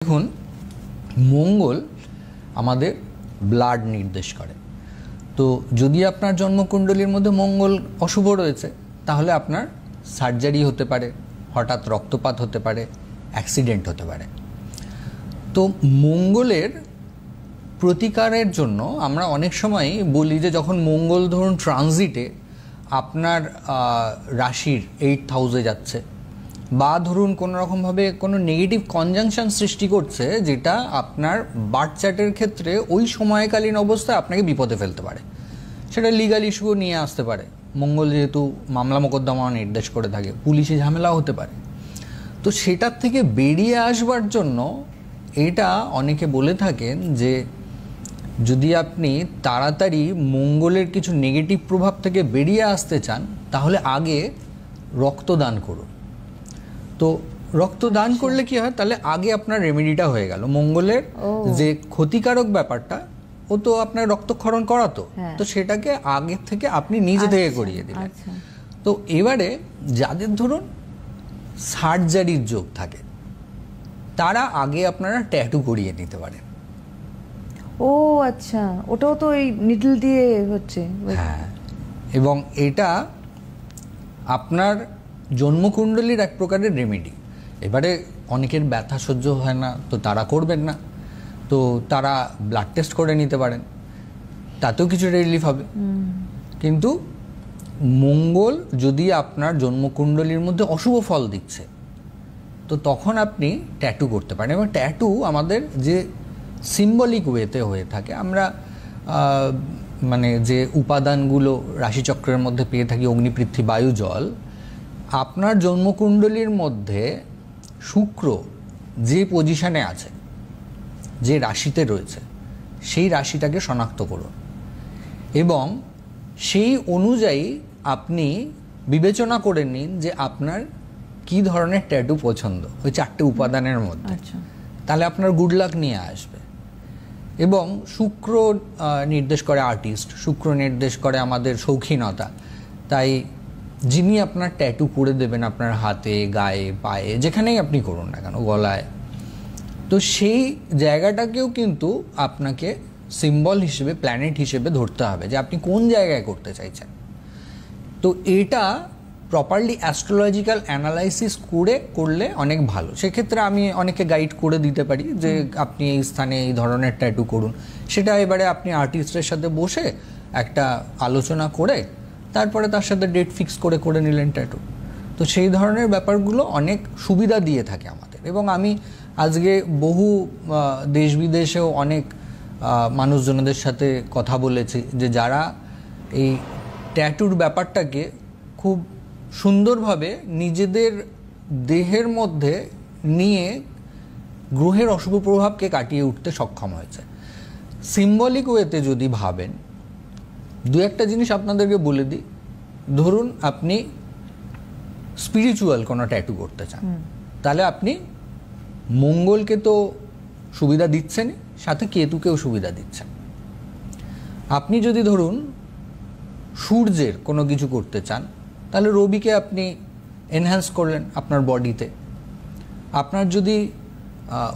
দেখুন, মঙ্গল আমাদের ব্লাড নির্দেশ করে। তো যদি আপনার জন্মকুণ্ডলীর মধ্যে মঙ্গল অশুভ রয়েছে তাহলে আপনার সার্জারি হতে পারে, হঠাৎ রক্তপাত হতে পারে, অ্যাক্সিডেন্ট হতে পারে। তো মঙ্গলের প্রতিকারের জন্য আমরা অনেক সময় বলি যে যখন মঙ্গল ধরুন ট্রানজিটে আপনার রাশির 8th হাউসে যাচ্ছে বা ধরুন কোনো রকমভাবে কোনো নেগেটিভ কনজাংশন সৃষ্টি করছে যেটা আপনার বার্থ চার্টের ক্ষেত্রে ওই সময়কালীন অবস্থায় আপনাকে বিপদে ফেলতে পারে, সেটা লিগাল ইস্যুও নিয়ে আসতে পারে। মঙ্গল যেহেতু মামলা মোকদ্দমা নির্দেশ করে থাকে, পুলিশে ঝামেলাও হতে পারে। তো সেটার থেকে বেরিয়ে আসবার জন্য এটা অনেকে বলে থাকেন যে যদি আপনি তাড়াতাড়ি মঙ্গলের কিছু নেগেটিভ প্রভাব থেকে বেরিয়ে আসতে চান তাহলে আগে রক্তদান করুন। তো রক্তদান করলে কি হয়, তাহলে আগে আপনার রেমেডিটা হয়ে গেল। মঙ্গলের যে ক্ষতিকারক ব্যাপারটা ও তো আপনার রক্তক্ষরণ করাতো, তো সেটাকে আগে থেকে আপনি নিজে থেকে করিয়ে দিলেন। তো এবারে যাদের ধরুন সার্জারির যোগ থাকে তারা আগে আপনারা ট্যাটু করিয়ে নিতে পারেন। ও আচ্ছা, ওটাও তো এই নিডল দিয়ে হচ্ছে। হ্যাঁ, এবং এটা আপনার জন্মকুণ্ডলীর এক প্রকারের রেমেডি। এবারে অনেকের ব্যথা সহ্য হয় না, তো তারা করবেন না, তো তারা ব্লাড টেস্ট করে নিতে পারেন, তাতেও কিছু রিলিফ হবে। কিন্তু মঙ্গল যদি আপনার জন্মকুণ্ডলীর মধ্যে অশুভ ফল দিচ্ছে তো তখন আপনি ট্যাটু করতে পারেন। এবং ট্যাটু আমাদের যে সিম্বলিক ওয়েতে হয়ে থাকে, আমরা মানে যে উপাদানগুলো রাশিচক্রের মধ্যে পেয়ে থাকি, অগ্নি, পৃথ্বী, বায়ু, জল, আপনার জন্মকুণ্ডলীর মধ্যে শুক্র যে পজিশনে আছে, যে রাশিতে রয়েছে, সেই রাশিটাকে শনাক্ত করুন এবং সেই অনুযায়ী আপনি বিবেচনা করে নিন যে আপনার কি ধরনের ট্যাটু পছন্দ ওই 4টে উপাদানের মধ্যে। তাহলে আপনার গুড লাক নিয়ে আসবে। এবং শুক্র নির্দেশ করে আর্টিস্ট, শুক্র নির্দেশ করে আমাদের শৌখিনতা। তাই যিনি আপনার ট্যাটু করে দেবেন আপনার হাতে, গায়ে, পায়ে, যেখানেই আপনি করুন না কেন, গলায়, তো সেই জায়গাটাকেও কিন্তু আপনাকে সিম্বল হিসেবে, প্ল্যানেট হিসেবে ধরতে হবে যে আপনি কোন জায়গায় করতে চাইছেন। তো এটা প্রপারলি অ্যাস্ট্রোলজিক্যাল অ্যানালাইসিস করলে অনেক ভালো। সেক্ষেত্রে আমি অনেকে গাইড করে দিতে পারি যে আপনি এই স্থানে এই ধরনের ট্যাটু করুন। সেটা এবারে আপনি আর্টিস্টের সাথে বসে একটা আলোচনা করে তারপরে তার সাথে ডেট ফিক্স করে নিলেন ট্যাটু। তো সেই ধরনের ব্যাপারগুলো অনেক সুবিধা দিয়ে থাকে আমাদের। এবং আমি আজকে বহু দেশ বিদেশেও অনেক মানুষজনদের সাথে কথা বলেছি যে যারা এই ট্যাটুর ব্যাপারটাকে খুব সুন্দরভাবে নিজেদের দেহের মধ্যে নিয়ে গ্রহের অশুভ প্রভাবকে কাটিয়ে উঠতে সক্ষম হয়েছে। সিম্বলিক ওয়েতে যদি ভাবেন, দু একটা জিনিস আপনাদেরকে বলে দিই। ধরুন আপনি স্পিরিচুয়াল কোনো ট্যাটু করতে চান, তাহলে আপনি মঙ্গলকে তো সুবিধা দিচ্ছেন, সাথে কেতুকেও সুবিধা দিচ্ছেন। আপনি যদি ধরুন সূর্যের কোনো কিছু করতে চান তাহলে রবিকে আপনি এনহ্যান্স করলেন আপনার বডিতে। আপনার যদি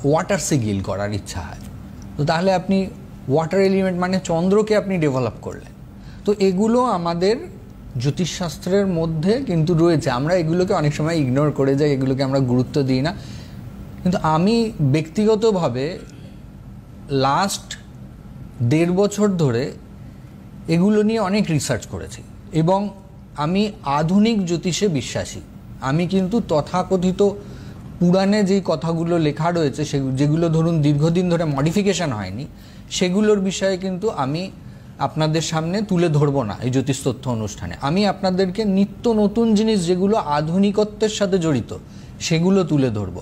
ওয়াটার সিগিল করার ইচ্ছা হয় তো তাহলে আপনি ওয়াটার এলিমেন্ট মানে চন্দ্রকে আপনি ডেভেলপ করলেন। তো এগুলো আমাদের জ্যোতিষশাস্ত্রের মধ্যে কিন্তু রয়েছে। আমরা এগুলোকে অনেক সময় ইগনোর করে যাই, এগুলোকে আমরা গুরুত্ব দিই না। কিন্তু আমি ব্যক্তিগতভাবে লাস্ট 1.5 বছর ধরে এগুলো নিয়ে অনেক রিসার্চ করেছি এবং আমি আধুনিক জ্যোতিষে বিশ্বাসী। আমি কিন্তু তথাকথিত পুরাণে যেই কথাগুলো লেখা রয়েছে যেগুলো ধরুন দীর্ঘদিন ধরে মডিফিকেশন হয়নি, সেগুলোর বিষয়ে কিন্তু আমি আপনাদের সামনে তুলে ধরবো না এই জ্যোতিষ তথ্য অনুষ্ঠানে। আমি আপনাদেরকে নিত্য নতুন জিনিস যেগুলো আধুনিকত্বের সাথে জড়িত সেগুলো তুলে ধরবো।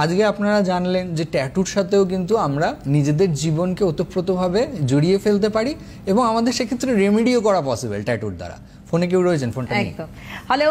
আজকে আপনারা জানলেন যে ট্যাটুর সাথেও কিন্তু আমরা নিজেদের জীবনকে ওতপ্রোতভাবে জড়িয়ে ফেলতে পারি এবং আমাদের সেক্ষেত্রে রেমেডিও করা পসিবল ট্যাটুর দ্বারা। ফোনে কেউ রয়েছেন? ফোনটা একদম। হ্যালো।